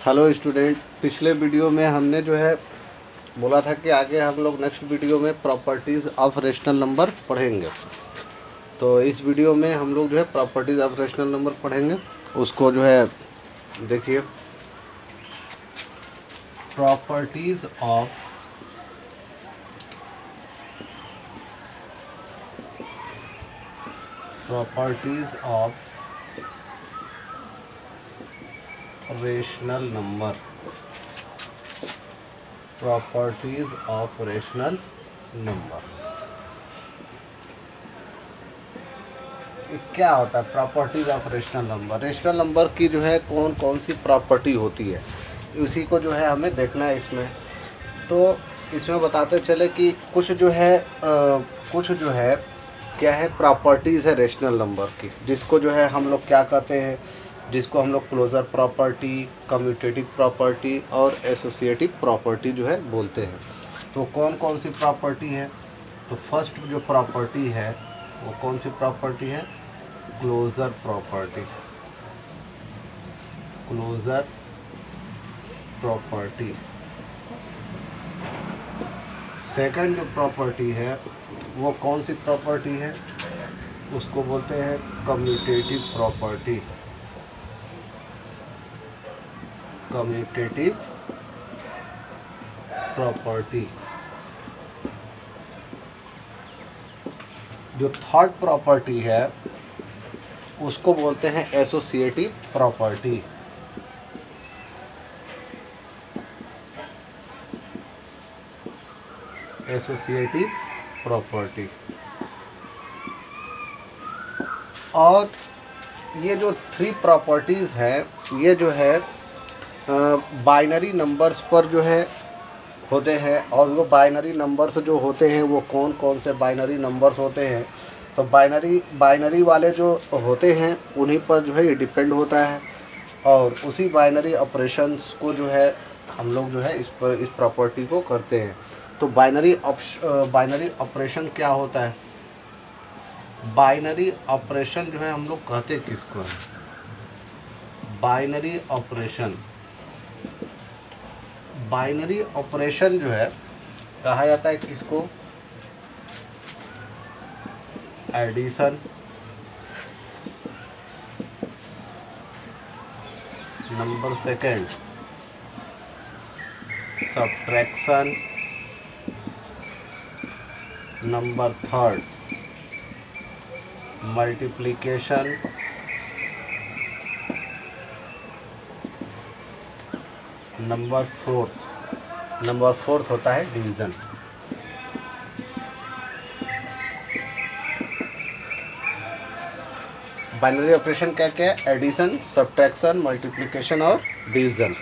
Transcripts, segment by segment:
Hello student, पिछले video में हमने जो है बोला था कि आगे हम लोग नेक्स्ट वीडियो में प्रॉपर्टीज़ ऑफ रेशनल नंबर पढ़ेंगे। तो इस वीडियो में हम लोग जो है प्रॉपर्टीज़ ऑफ रेशनल नंबर पढ़ेंगे। उसको जो है देखिए, properties of rational number, properties of rational number. क्या होता है properties of rational number? Rational number की जो है कौन कौन सी प्रॉपर्टी होती है, उसी को जो है हमें देखना है इसमें। तो इसमें बताते चले कि कुछ जो है क्या है, प्रॉपर्टीज़ है रेशनल नंबर की, जिसको जो है हम लोग क्या कहते हैं, जिसको हम लोग क्लोजर प्रॉपर्टी, कम्यूटेटिव प्रॉपर्टी और एसोसिएटिव प्रॉपर्टी जो है बोलते हैं। तो कौन कौन सी प्रॉपर्टी है? तो फर्स्ट जो प्रॉपर्टी है वो कौन सी प्रॉपर्टी है? Closure property. Closure property. Second जो प्रॉपर्टी है वो कौन सी प्रॉपर्टी है? उसको बोलते हैं कम्यूटेटिव प्रॉपर्टी। Commutative property. जो थर्ड प्रॉपर्टी है उसको बोलते हैं एसोसिएटिव प्रॉपर्टी। Associative property. और ये जो थ्री प्रॉपर्टीज़ हैं ये जो है बाइनरी नंबर्स पर जो है होते हैं। और वो बाइनरी नंबर्स जो होते हैं वो कौन कौन से बाइनरी नंबर्स होते हैं? तो बाइनरी वाले जो होते हैं उन्हीं पर जो है ये डिपेंड होता है। और उसी बाइनरी ऑपरेशंस को जो है हम लोग जो है इस प्रॉपर्टी को करते हैं। तो बाइनरी ऑपरेशन क्या होता है? बाइनरी ऑपरेशन जो है हम लोग कहते किसको है? Binary operation. बाइनरी ऑपरेशन जो है कहा जाता है किसको? Addition, number second subtraction, number third multiplication, number fourth होता है डिवीज़न। बाइनरी ऑपरेशन क्या क्या है? एडिशन, सब्ट्रैक्शन, मल्टीप्लिकेशन और डिवीज़न।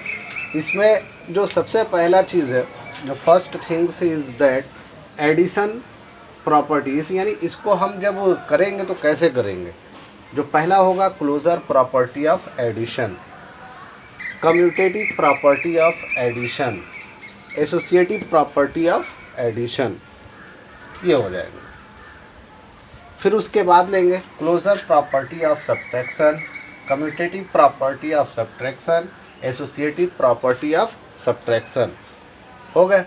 इसमें जो सबसे पहला चीज़ है, जो first things is that addition properties, यानी इसको हम जब करेंगे तो कैसे करेंगे? जो पहला होगा closure property of addition, commutative property of addition, associative property of addition, ये हो जाएगा। फिर उसके बाद लेंगे closure property of subtraction, commutative property of subtraction, associative property of subtraction, हो गए।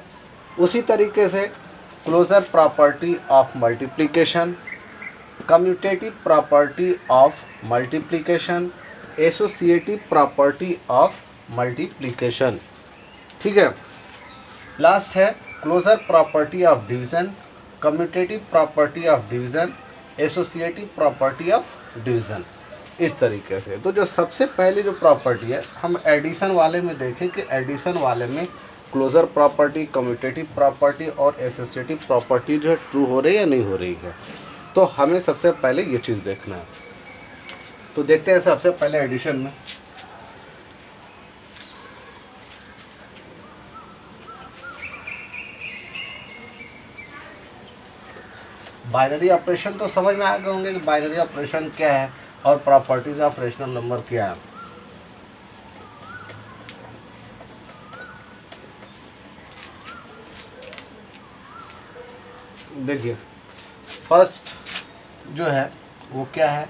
उसी तरीके से closure property of multiplication, commutative property of multiplication, associative property of multiplication, ठीक है। लास्ट है closure property of division, commutative property of division, associative property of division, इस तरीके से। तो जो सबसे पहले जो प्रॉपर्टी है हम एडिशन वाले में देखें कि एडिशन वाले में क्लोजर प्रॉपर्टी, कम्यूटेटिव प्रॉपर्टी और एसोसिएटिव प्रॉपर्टी जो है ट्रू हो रही है या नहीं हो रही है। तो हमें सबसे पहले ये चीज़ देखना है। तो देखते हैं सबसे पहले एडिशन में। बाइनरी ऑपरेशन तो समझ में आ गए होंगे कि बाइनरी ऑपरेशन क्या है और प्रॉपर्टीज ऑफ रेशनल नंबर क्या है। देखिए, फर्स्ट जो है वो क्या है?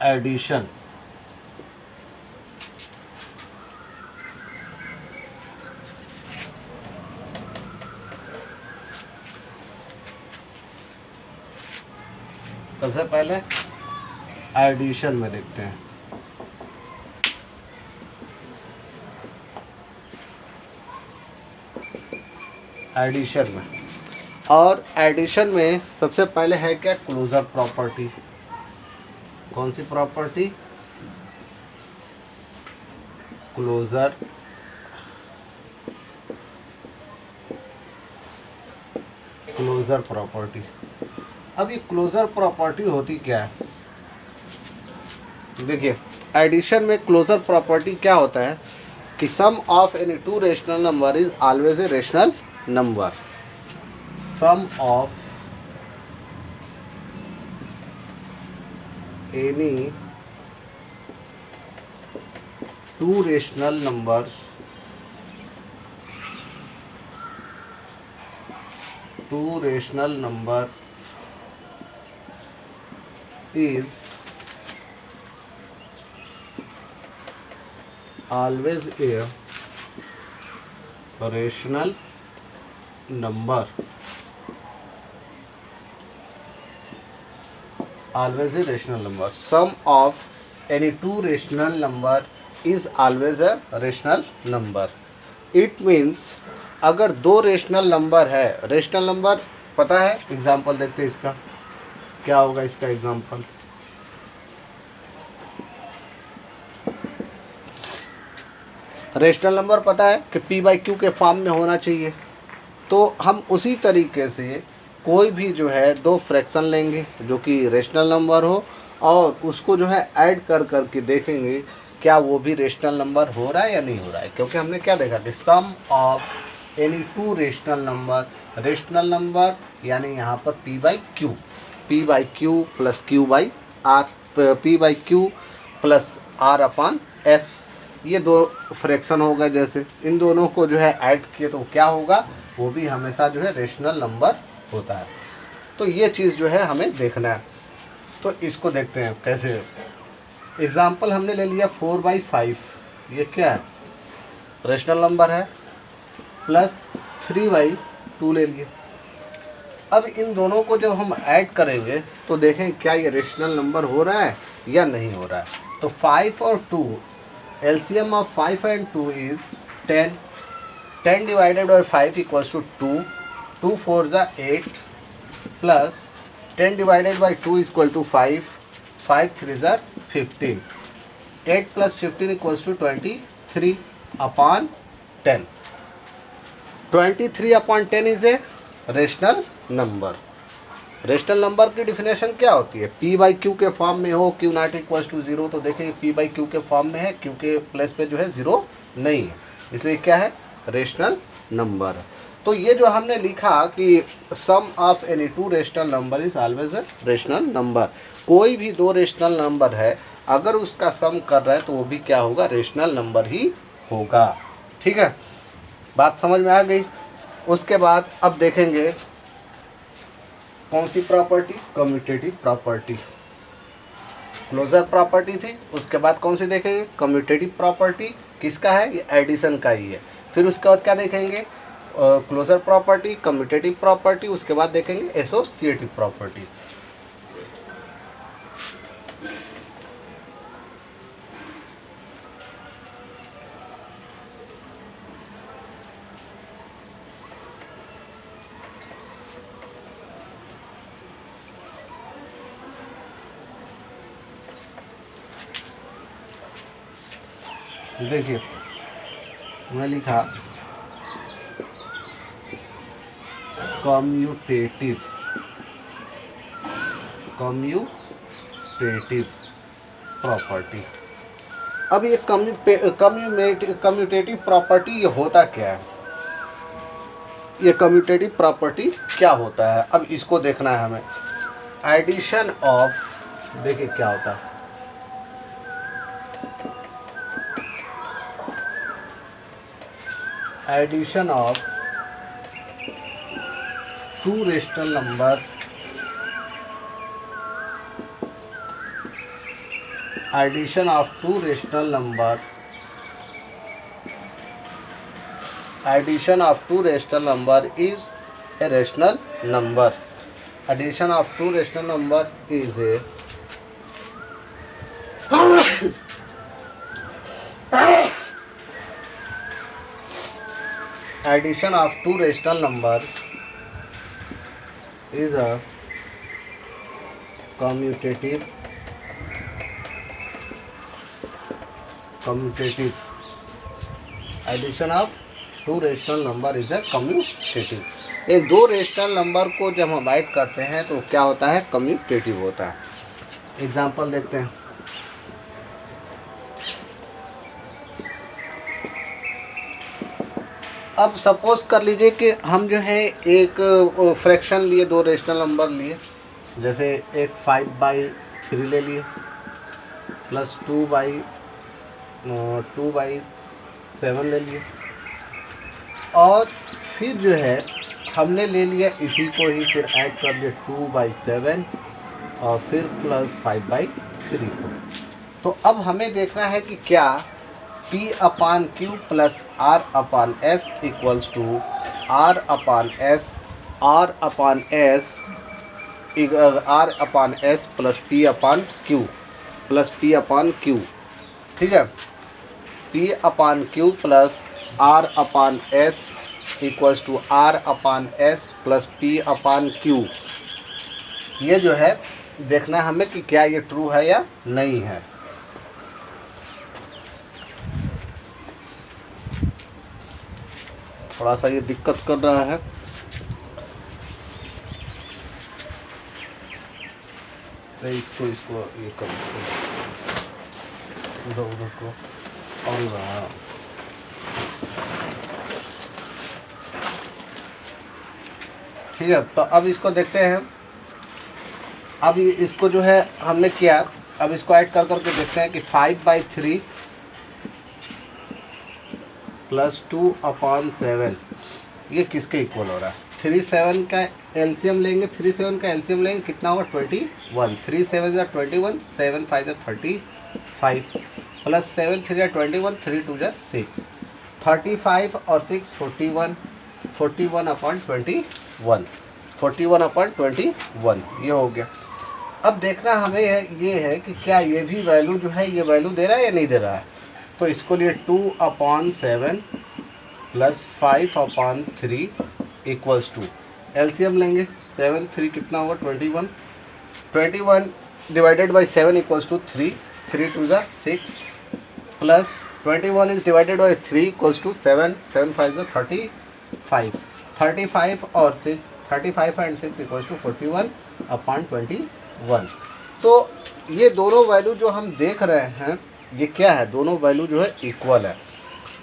एडिशन। सबसे पहले एडिशन में देखते हैं। एडिशन में, और एडिशन में सबसे पहले है क्या, क्लोजर प्रॉपर्टी। कौन सी प्रॉपर्टी, क्लोजर प्रॉपर्टी। अब ये क्लोजर प्रॉपर्टी होती क्या है, देखिए एडिशन में क्लोजर प्रॉपर्टी क्या होता है कि sum of any two rational number is always a rational number. Sum of any two rational numbers is always a rational number, always a rational number. Sum of any two rational number is always a rational number. It means अगर दो rational number है, rational number पता है, example देखते हैं इसका क्या होगा। इसका एग्जाम्पल रेशनल नंबर पता है कि p बाई क्यू के फॉर्म में होना चाहिए, तो हम उसी तरीके से कोई भी जो है दो फ्रैक्शन लेंगे जो कि रेशनल नंबर हो, और उसको जो है ऐड कर करके देखेंगे क्या वो भी रेशनल नंबर हो रहा है या नहीं हो रहा है। क्योंकि हमने क्या देखा कि sum of any two rational number यानी यहाँ पर p by q plus q by r, p by q plus r upon s, ये दो फ्रैक्शन हो गए। जैसे इन दोनों को जो है ऐड किए तो क्या होगा, वो भी हमेशा जो है रेशनल नंबर होता है। तो ये चीज़ जो है हमें देखना है। तो इसको देखते हैं कैसे। एग्जाम्पल हमने ले लिया 4/5, ये क्या है, रेशनल नंबर है, प्लस 3/2 ले लिए। अब इन दोनों को जब हम ऐड करेंगे तो देखें क्या ये रेशनल नंबर हो रहा है या नहीं हो रहा है। तो 5 और 2, LCM of 5 and 2 is 10, 10 divided by 5 equals to 2, 2 4 जा 8, plus 10 divided by 2 is equal to 5, 5 3 जा 15, 8 प्लस 15 equals to 23 upon 10। 23 upon 10 is a rational number. Rational number की डिफिनेशन क्या होती है, p बाई क्यू के फॉर्म में हो, q नॉट इक्वल्स टू 0, तो देखिए p बाई क्यू के फॉर्म में है, q के प्लेस पे जो है 0 नहीं है, इसलिए क्या है, रेशनल नंबर। तो ये जो हमने लिखा कि sum of any two rational number is always a rational number. कोई भी दो रेशनल नंबर है, अगर उसका सम कर रहा है तो वो भी क्या होगा, रेशनल नंबर ही होगा। ठीक है, बात समझ में आ गई। उसके बाद अब देखेंगे कौन सी property, commutative property. Closure property थी, उसके बाद कौन सी देखेंगे, कम्यूटेटिव प्रॉपर्टी। किसका है, ये एडिशन का ही है। फिर उसके बाद क्या देखेंगे, क्लोजर प्रॉपर्टी, कम्यूटेटिव प्रॉपर्टी, उसके बाद देखेंगे एसोसिएटिव प्रॉपर्टी। देखिए मैंने लिखा कम्यूटेटिव प्रॉपर्टी। अब ये कम्यूटेटिव प्रॉपर्टी ये होता क्या है, ये कम्यूटेटिव प्रॉपर्टी क्या होता है, अब इसको देखना है हमें। एडिशन ऑफ, देखिए क्या होता है, addition of two rational number addition of two rational number is a rational number. addition of two rational number is a addition of two rational number is a commutative addition of two rational number is a commutative. इन दो rational number को जब हम add करते हैं तो क्या होता है, कम्यूटेटिव होता है। एग्जांपल देखते हैं। अब सपोज कर लीजिए कि हम जो है एक फ्रैक्शन लिए, दो रेशनल नंबर लिए, जैसे एक 5/3 ले लिए प्लस 2/7 ले लिए, और फिर जो है हमने ले लिया इसी को ही, फिर ऐड कर दिया 2/7 और फिर प्लस 5/3 को। तो अब हमें देखना है कि क्या P/Q plus R/S equals to R/S plus P/Q, ठीक है। P/Q plus R/S equals to R/S plus P/Q। ये जो है देखना है हमें कि क्या ये ट्रू है या नहीं है। थोड़ा सा ये दिक्कत कर रहा है। इसको ये कर उधर को और ठीक है। तो अब इसको देखते हैं। अब इसको जो है हमने किया, अब इसको ऐड कर करके देखते हैं कि 5/3 प्लस 2/7 ये किसके इक्वल हो रहा है। 3/7 का एलसीएम लेंगे, 3/7 का एलसीएम लेंगे, कितना होगा 21। 3/7 या 21, 7/5 या 35 प्लस 7/3 या 21, 3/2 या 6, 35 और 6 41, 41/21 ये हो गया। अब देखना हमें ये है कि क्या ये भी वैल्यू जो है ये वैल्यू दे रहा है या नहीं दे रहा है। तो इसको लिए 2/7 प्लस 5/3 इक्वल्स टू एलसीएम लेंगे, 7/3 कितना होगा 21, 21 डिवाइडेड बाई 7 इक्वल्स टू 3, 3/2 या 6 plus 21 is divided by 3 equals to 7, 7/5 या 35, 35 और 6, 35 एंड 6 इक्वल्स टू 41/21। तो ये दोनों वैल्यू जो हम देख रहे हैं ये क्या है, दोनों वैल्यू जो है इक्वल है।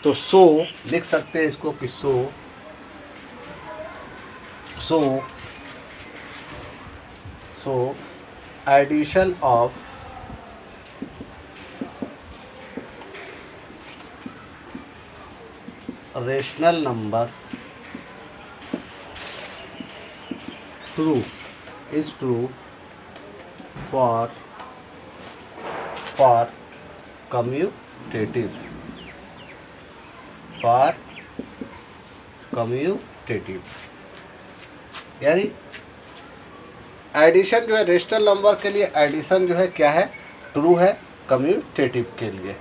तो सो लिख सकते हैं इसको कि so addition of rational number is true for commutative, यानी एडिशन जो है रेशनल नंबर के लिए, एडिशन जो है क्या है, ट्रू है कम्यूटेटिव के लिए,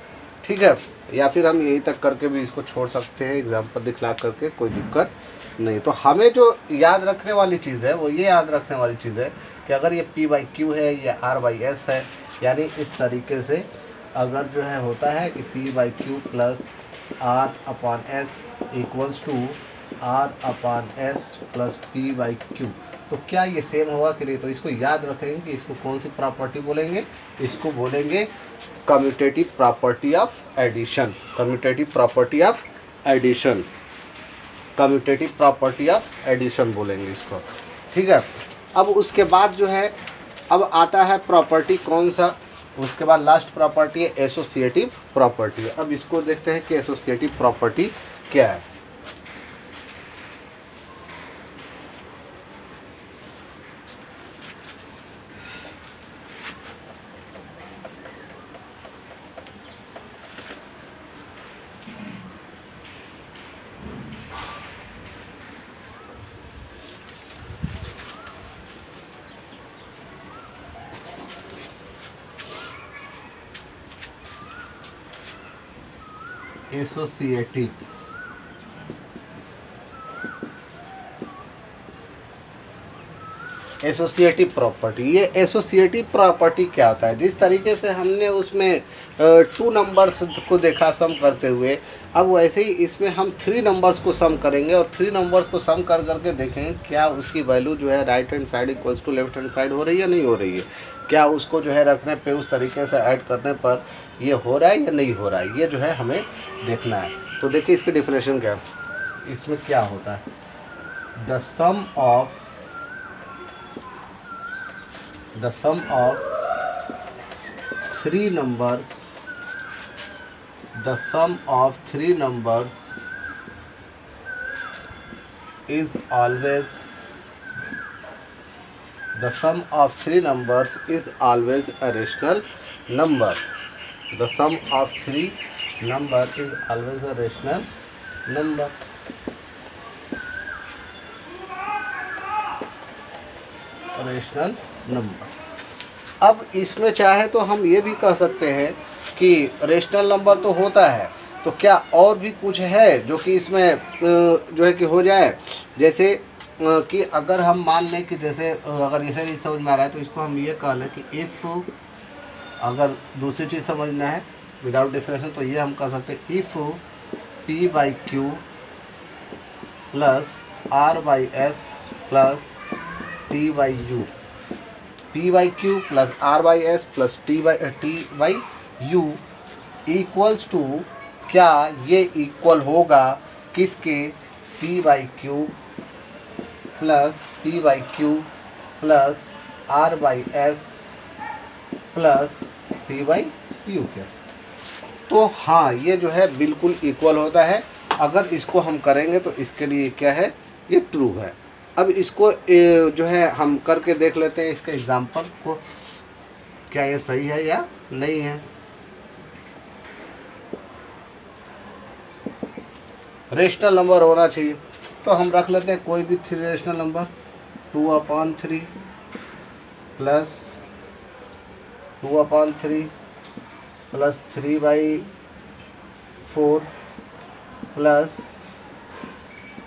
ठीक है। या फिर हम यही तक करके भी इसको छोड़ सकते हैं, एग्जांपल दिखला करके, कोई दिक्कत नहीं। तो हमें जो याद रखने वाली चीज़ है वो ये याद रखने वाली चीज़ है कि अगर ये P/Q है या R/S है, यानी इस तरीके से अगर जो है होता है कि P/Q plus R/S equals to R/S plus P/Q, तो क्या ये सेम होगा कि नहीं। तो इसको याद रखेंगे कि इसको कौन सी प्रॉपर्टी बोलेंगे, इसको बोलेंगे commutative property of addition, commutative property of addition, commutative property of addition बोलेंगे इसको, ठीक है। अब उसके बाद जो है अब आता है प्रॉपर्टी कौन सा, उसके बाद लास्ट प्रॉपर्टी है एसोसिएटिव प्रॉपर्टी। अब इसको देखते हैं कि एसोसिएटिव प्रॉपर्टी क्या है। एसोसिएटिव। एसोसिएटिव प्रॉपर्टी, ये एसोसिएटिव प्रॉपर्टी क्या होता है? जिस तरीके से हमने उसमें 2 नंबर्स को देखा सम करते हुए, अब वैसे ही इसमें हम 3 नंबर्स को सम करेंगे और 3 नंबर्स को सम कर करके देखें क्या उसकी वैल्यू जो है right hand side equals to left hand side हो रही है या नहीं हो रही है, क्या उसको जो है रखने पे उस तरीके से ऐड करने पर ये हो रहा है या नहीं हो रहा है, ये जो है हमें देखना है। तो देखिए इसकी डिफिनेशन क्या है, इसमें क्या होता है, the sum of three numbers, the sum of 3 numbers is always a rational number. The sum of 3 number is always a rational number. Rational number. अब इसमें चाहे तो हम ये भी कह सकते हैं कि रेशनल नंबर तो होता है, तो क्या और भी कुछ है जो कि इसमें जो है कि हो जाए, जैसे कि अगर हम मान लें कि जैसे अगर इसे नहीं समझ में आ रहा है तो इसको हम ये कह लें कि इफ़, अगर दूसरी चीज़ समझना है विदाउट डिफरेंशियल तो ये हम कह सकते हैं if p by q plus r by s plus t by u, p by q plus r by s plus t by u equals to, क्या ये इक्वल होगा किसके, p by q plus r by s plus t by u के। तो हाँ ये जो है बिल्कुल इक्वल होता है। अगर इसको हम करेंगे तो इसके लिए क्या है, ये ट्रू है। अब इसको जो है हम करके देख लेते हैं इसके एग्जाम्पल को, क्या ये सही है या नहीं है। रेशनल नंबर होना चाहिए तो हम रख लेते हैं कोई भी 3 रेशनल नंबर, 2/3 प्लस 3/4 प्लस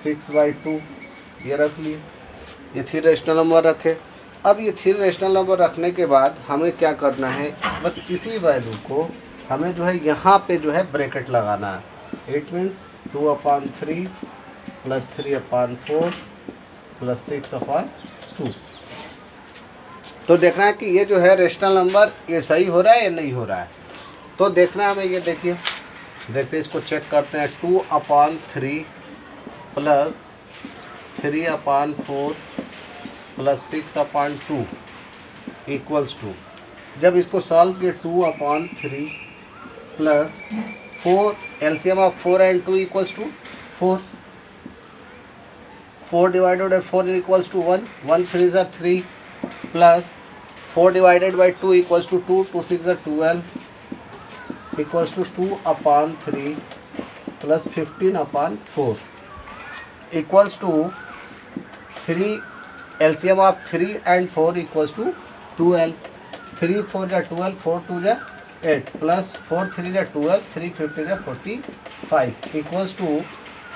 6/2, ये रख लिए। ये 3 रेशनल नंबर रखे। अब ये 3 रेशनल नंबर रखने के बाद हमें क्या करना है, बस इसी वैल्यू को हमें जो है यहाँ पे जो है ब्रैकेट लगाना है। It means 2/3 plus 3/4 plus 6/2। तो देखना है कि ये जो है रेशनल नंबर ये सही हो रहा है या नहीं हो रहा है। तो देखना है हमें, ये देखिए, देखते इसको चेक करते हैं। 2/3 प्लस 3/4 प्लस 6/2 इक्वल्स टू, जब इसको सॉल्व किए 2/3 plus 4, LCM of 4 and 2 equals to 4, 4 divided by 4 equals to 1, 1 3 ज़ा 3 plus 4 divided by 2 equals to 2, 2 6 ज़ा 12 equals to 2/3 plus 15/4 equals to 3, LCM of 3 and 4 equals to 12, 3 4 ज़ा 12, 4 2 ज़ा 8 plus 4 3 ज़ा 12, 3 15 ज़ा 45 equals to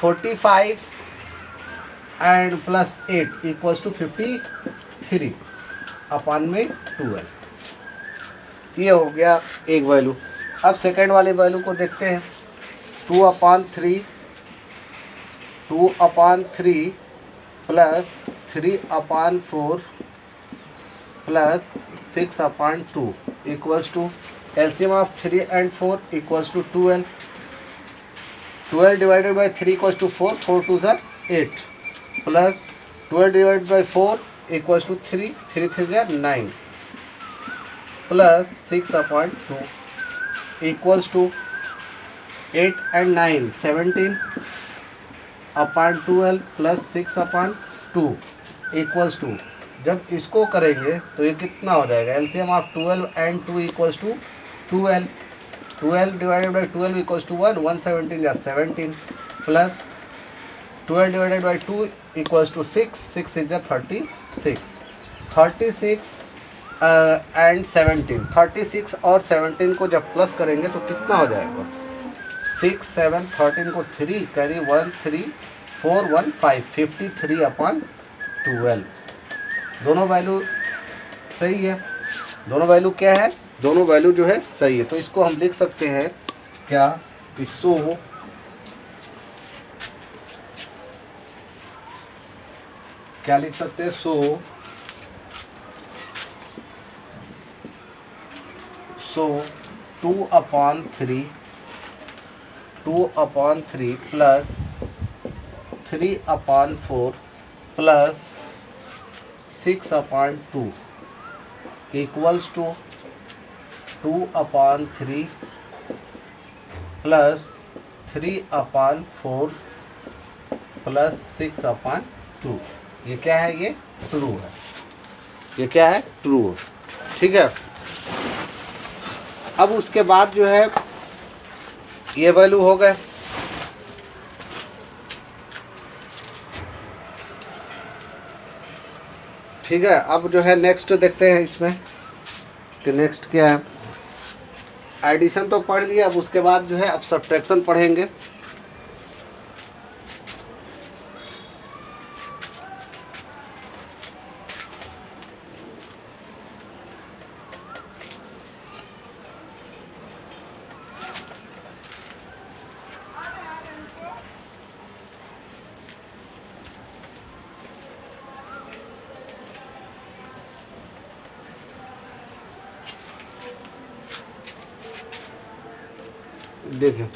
45 and plus 8 equals to 53/12। ये हो गया एक वैल्यू। अब सेकेंड वाली वैल्यू को देखते हैं। 2/3 plus 3/4 plus 6/2 equals to, LCM of 3 and 4 equals to 12, 12 divided by 3 equals to 4, 4 2 ज़ा 8 plus 12 divided by 4 equals to 3, 3 3 ज़ा 9 plus 6/2 equals to 8 and 9 17/12 plus 6/2 equals to, जब इसको करेंगे तो ये कितना हो जाएगा, LCM of 12 and 2 equals to 12, 12 divided by 12 equals to 1, 1 17 या 17 plus 12 divided by 2 equals to 6, 6 6 या 36, 36 एंड 17, 36 और 17 को जब प्लस करेंगे तो कितना हो जाएगा, 6 7 13 को 3 कैरी 1 3 4 1 5 53/12। दोनों वैल्यू सही है, दोनों वैल्यू क्या है, दोनों वैल्यू जो है सही है। तो इसको हम लिख सकते हैं क्या कि सो क्या लिख सकते हैं, so 2/3 plus 3/4 plus 6/2 equals to 2/3 plus 3/4 plus 6/2। ये क्या है, ये ट्रू है, ये क्या है, ट्रू है। ठीक है, अब उसके बाद जो है ये वैल्यू हो गए। ठीक है, अब जो है नेक्स्ट देखते हैं इसमें कि नेक्स्ट क्या है। एडिशन तो पढ़ लिया, अब उसके बाद जो है अब सब्ट्रैक्शन पढ़ेंगे। देखिए,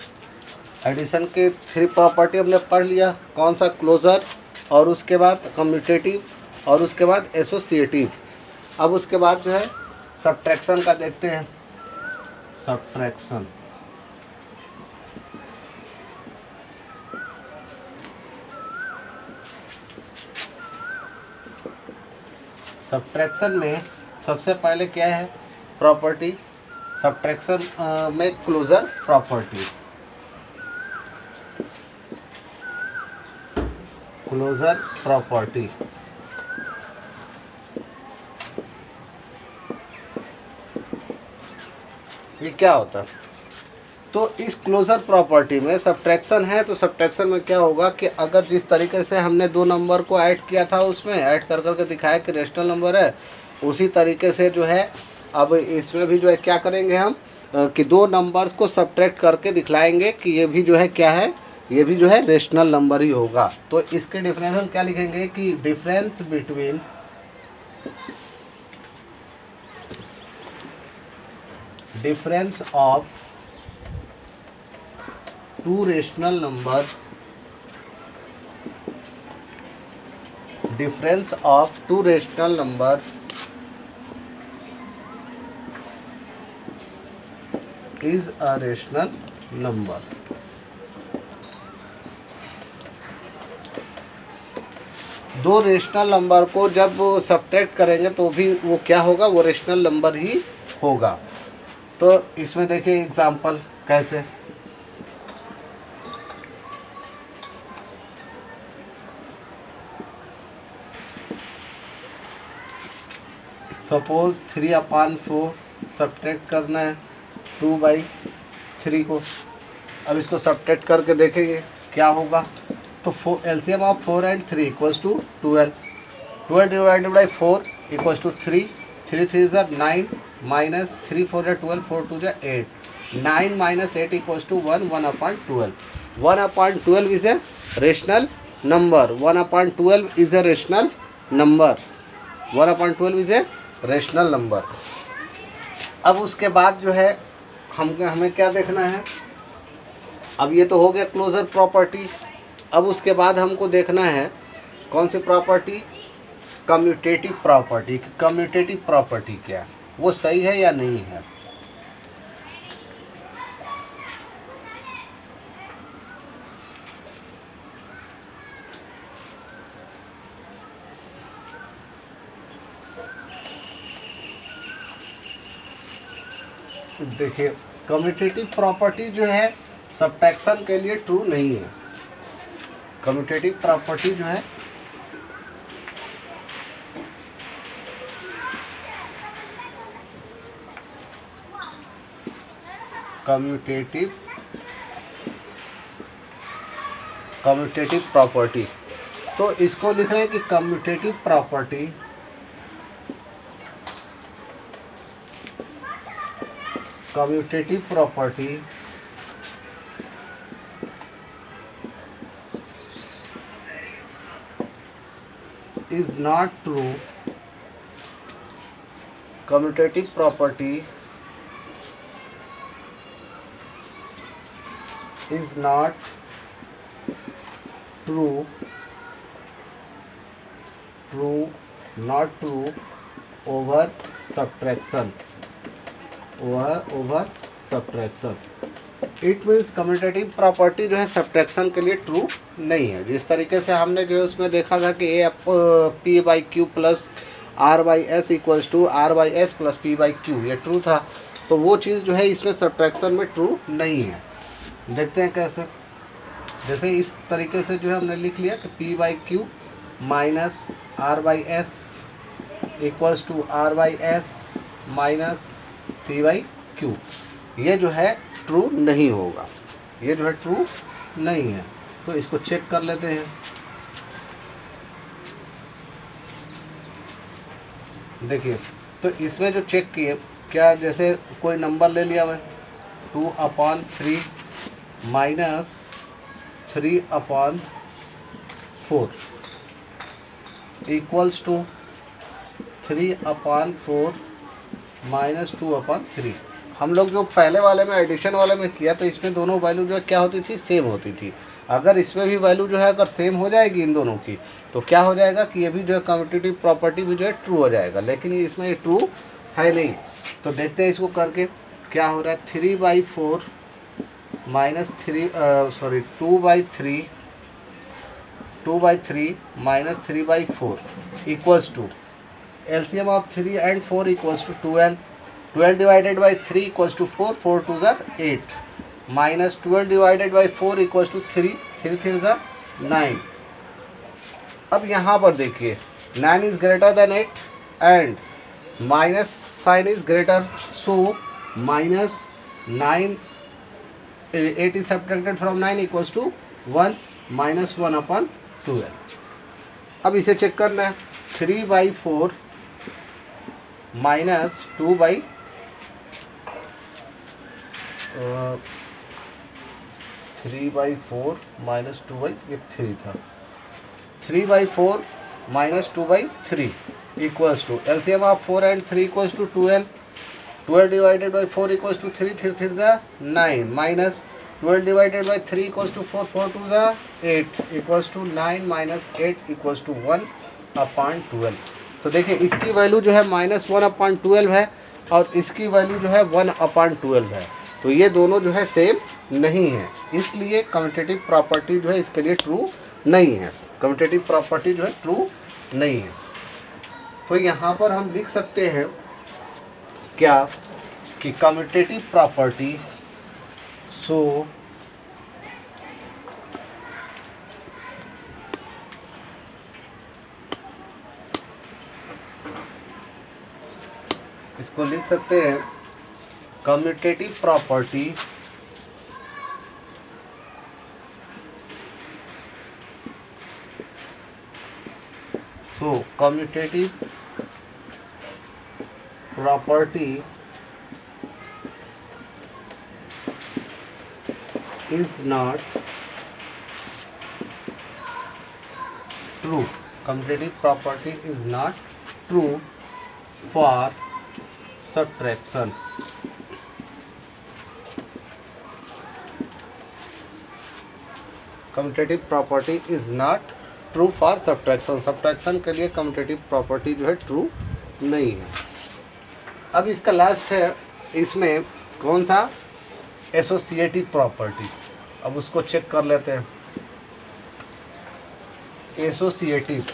एडिशन के 3 प्रॉपर्टी हमने पढ़ लिया, कौन सा, क्लोजर, और उसके बाद कम्यूटेटिव, और उसके बाद एसोसिएटिव। अब उसके बाद जो है सब्ट्रैक्शन का देखते हैं। सब्ट्रैक्शन, सब्ट्रैक्शन में सबसे पहले क्या है, प्रॉपर्टी। सब्ट्रैक्शन में क्लोजर प्रॉपर्टी, क्लोजर प्रॉपर्टी। ये क्या होता है, तो इस क्लोजर प्रॉपर्टी में सब्ट्रैक्शन है, तो सब्ट्रैक्शन में क्या होगा कि अगर जिस तरीके से हमने दो नंबर को ऐड किया था, उसमें ऐड कर करके दिखाया कि रेशनल नंबर है, उसी तरीके से जो है अब इसमें भी जो है क्या करेंगे हम कि दो नंबर्स को सब्ट्रैक्ट करके दिखलाएंगे कि ये भी जो है क्या है, ये भी जो है रेशनल नंबर ही होगा। तो इसके डिफरेंस हम क्या लिखेंगे कि difference between difference of two rational number, difference of two rational number is a rational number। दो रेशनल नंबर को जब सब्ट्रैक्ट करेंगे तो भी वो क्या होगा, वो रेशनल नंबर ही होगा। तो इसमें देखिए एग्जांपल कैसे, सपोज 3/4 सब्ट्रैक्ट करना है 2/3 को। अब इसको सब्ट्रैक्ट करके देखेंगे क्या होगा, तो LCM of 4 and 3 equals to 12। 12 divided by 4 equals to 3। 3 3 ज़ा 9 माइनस 3 4 ज़ा 12 4 2 ज़ा 8। 9 minus 8 equals to 1 1/12। 1/12 is a rational number. 1/12 is a rational number. 1/12 is a rational number. अब उसके बाद जो है हमें क्या देखना है, अब ये तो हो गया क्लोजर प्रॉपर्टी। अब उसके बाद हमको देखना है कौन सी property, commutative property. Commutative property क्या, वो सही है या नहीं है। देखिए, कम्यूटेटिव प्रॉपर्टी जो है सब्ट्रैक्शन के लिए ट्रू नहीं है। कम्यूटेटिव प्रॉपर्टी जो है कम्यूटेटिव कम्यूटेटिव प्रॉपर्टी। तो इसको लिख रहे हैं कि commutative property is not true. Commutative property is not true, not true over subtraction. over subtraction. It means commutative property जो है सब्ट्रैक्शन के लिए ट्रू नहीं है। जिस तरीके से हमने जो है उसमें देखा था कि a p by q plus r by s equals to r by s plus p by q, ये ट्रू था। तो वो चीज़ जो है इसमें सब्ट्रैक्शन में ट्रू नहीं है। देखते हैं कैसे। जैसे इस तरीके से जो है हमने लिख लिया कि p by q minus r by s equals to r by s minus p by q, ये जो है ट्रू नहीं होगा, ये जो है ट्रू नहीं है। तो इसको चेक कर लेते हैं। देखिए, तो इसमें जो चेक किए, क्या जैसे कोई नंबर ले लिया मैं 2/3 माइनस 3/4 इक्वल्स टू 3/4 माइनस 2/3। हम लोग जो पहले वाले में एडिशन वाले में किया तो इसमें दोनों वैल्यू जो है क्या होती थी, सेम होती थी। अगर इसमें भी वैल्यू जो है अगर सेम हो जाएगी इन दोनों की तो क्या हो जाएगा कि ये भी जो है कम्यूटेटिव प्रॉपर्टी भी जो है ट्रू हो जाएगा, लेकिन इसमें ये ट्रू है नहीं। तो देखते हैं इसको करके क्या हो रहा है। 3/4 minus 2/3 minus 3/4 equals to LCM of 3 and 4 equals to 12। 12 divided by 3 equals to 4, 4 2 ज़ा 8 minus 12 divided by 4 equals to 3, 3 3 ज़ा 9। अब यहाँ पर देखिए 9 is greater than 8 and minus sign is greater, so minus 9 8 is subtracted from 9 equals to 1 minus 1/12। अब इसे check करना है। 3/4 माइनस 2/3 माइनस 2/3 ये 3 था। 3/4 minus 2/3 equals to LCM of 4 and 3 equals to 12। 12 divided by 4 equals to 3, 3 3 ज़ा 9 minus 12 divided by 3 equals to 4, 4 2 ज़ा 8 equals to 9 minus 8 equals to 1/12। तो देखिए इसकी वैल्यू जो है माइनस 1/12 है और इसकी वैल्यू जो है 1/12 है। तो ये दोनों जो है सेम नहीं है, इसलिए कम्यूटेटिव प्रॉपर्टी जो है इसके लिए ट्रू नहीं है। कम्यूटेटिव प्रॉपर्टी जो है ट्रू नहीं है। तो यहाँ पर हम लिख सकते हैं क्या कि कम्यूटेटिव प्रॉपर्टी सो इसको लिख सकते हैं commutative property commutative property is not true. Commutative property is not true for subtraction. Commutative property is not true for subtraction. Subtraction के लिए commutative property जो है true नहीं है। अब इसका लास्ट है, इसमें कौन सा, एसोसिएटिव प्रॉपर्टी। अब उसको चेक कर लेते हैं। Associative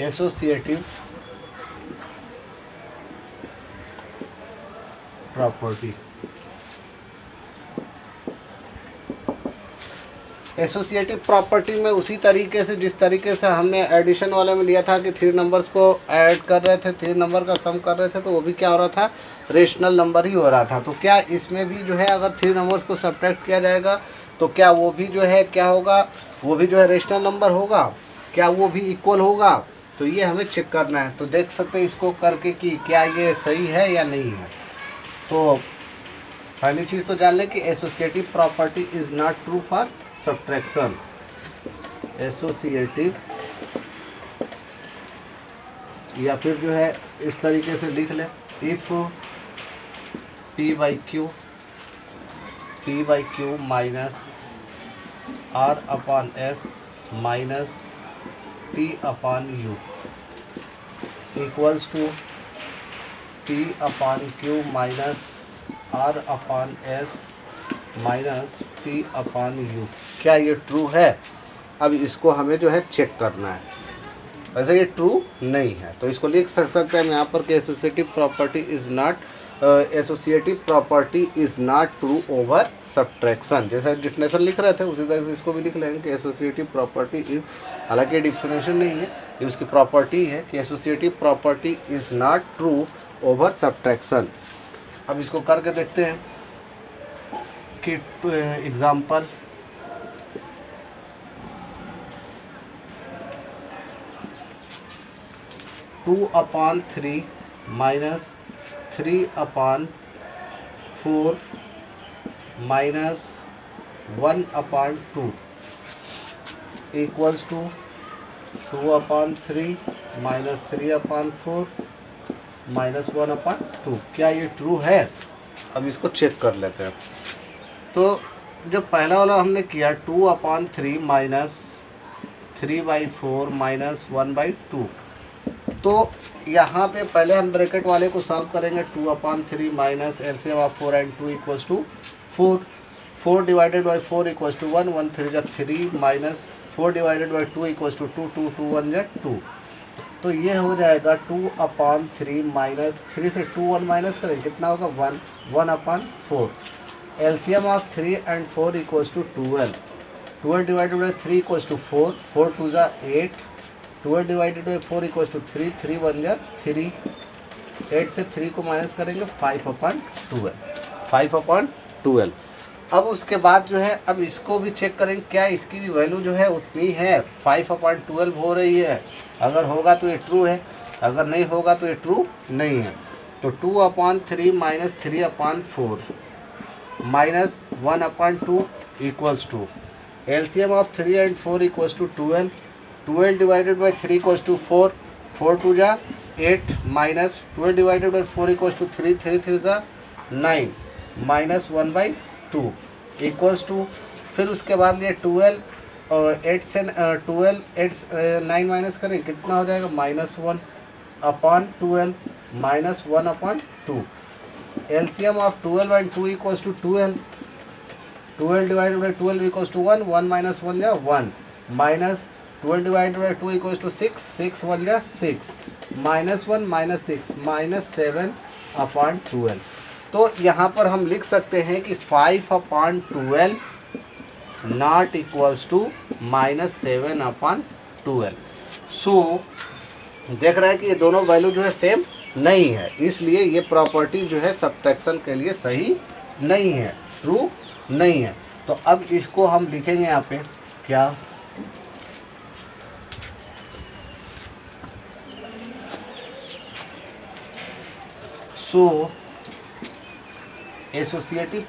associative property associative property में उसी तरीके से जिस तरीके से हमने एडिशन वाले में लिया था कि 3 नंबर्स को ऐड कर रहे थे, 3 नंबर का सम कर रहे थे, तो वो भी क्या हो रहा था, रेशनल नंबर ही हो रहा था। तो क्या इसमें भी जो है अगर 3 नंबर्स को सब्ट्रैक्ट किया जाएगा तो क्या वो भी जो है क्या होगा, वो भी जो है रेशनल नंबर होगा, क्या वो भी इक्वल होगा, तो ये हमें चेक करना है। तो देख सकते हैं इसको करके कि क्या ये सही है या नहीं है। तो पहली चीज़ तो जान लें कि associative property is not true for subtraction. Associative या फिर जो है इस तरीके से लिख लें, if P by Q minus R upon S minus P upon U equals to P upon Q minus R upon S minus P upon U। क्या ये ट्रू है? अब इसको हमें जो है चेक करना है। वैसे ये ट्रू नहीं है तो इसको लिख सकते हैं हम यहाँ पर कि associative property is not true over subtraction. जैसा डिफिनेशन लिख रहे थे उसी तरह से इसको भी लिख लेंगे कि एसोसिएटिव प्रॉपर्टी इज़, हालांकि डिफिनेशन नहीं है, ये उसकी प्रॉपर्टी है कि associative property is not true over subtraction. अब इसको करके देखते हैं कि example 2/3 minus 3/4 minus 1/2 equals to 2/3 minus 3/4 minus 1/2। क्या ये ट्रू है? अब इसको चेक कर लेते हैं। तो जो पहला वाला हमने किया 2/3 माइनस 3/4 माइनस 1/2, तो यहाँ पे पहले हम ब्रैकेट वाले को सॉल्व करेंगे। 2/3 minus LCM of 4 and 2 equals to 4, 4 divided by 4 equals to 1, 1 3 जा 3 minus 4 divided by 2 equals to 2, 2 2 1 जा 2। तो ये हो जाएगा 2/3 माइनस 3 से 2 1 माइनस करें कितना होगा 1, 1/4। LCM of 3 and 4 equals to 12, 12 divided by 3 equals to 4, 4 2 जा 8, 12 डिवाइडेड बाई 4 इक्वल्स टू 3, 3 1 जा 3, 8 से 3 को माइनस करेंगे 5/12, 5/12। अब उसके बाद जो है अब इसको भी चेक करेंगे क्या इसकी भी वैल्यू जो है उतनी है 5/12 हो रही है। अगर होगा तो ये ट्रू है, अगर नहीं होगा तो ये ट्रू नहीं है। तो 2/3 minus 3/4 minus 1/2 equals to LCM of 3 and 4 equals to 12, 12 divided by 3 equals to 4, 4 2 जा 8 minus 12 divided by 4 equals to 3, 3 3 जा 9 माइनस 1/2 इक्वल्स टू, फिर उसके बाद लिए 12 और 8 से 12 8 9 माइनस करें कितना हो जाएगा -1/12 minus 1/2। LCM of 12 and 2 equals to 12, 12 divided by 12 equals to 1, 1 minus 1 जा 1 minus 12 divided by 2 equals to 6, 6 1 जा 6 माइनस 1 माइनस 6 माइनस 7/12। तो यहाँ पर हम लिख सकते हैं कि 5/12 नॉट इक्वल्स टू -7/12। सो देख रहे हैं कि ये दोनों वैल्यू जो है सेम नहीं है, इसलिए ये प्रॉपर्टी जो है सब्ट्रैक्शन के लिए सही नहीं है, ट्रू नहीं है। तो अब इसको हम लिखेंगे यहाँ पे क्या, so associative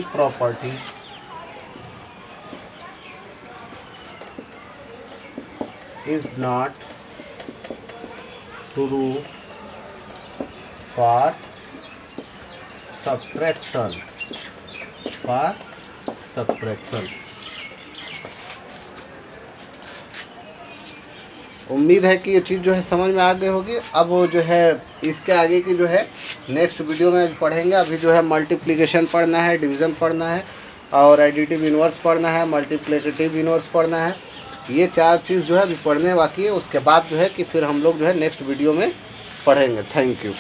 property is not true for subtraction, उम्मीद है कि ये चीज़ जो है समझ में आ गई होगी। अब वो जो है इसके आगे की जो है नेक्स्ट वीडियो में पढ़ेंगे। अभी जो है मल्टीप्लिकेशन पढ़ना है, डिवीज़न पढ़ना है और एडिटिव इन्वर्स पढ़ना है, मल्टीप्लिकेटिव इन्वर्स पढ़ना है। ये 4 चीज़ जो है अभी पढ़ने बाकी है। उसके बाद जो है कि फिर हम लोग जो है नेक्स्ट वीडियो में पढ़ेंगे। Thank you.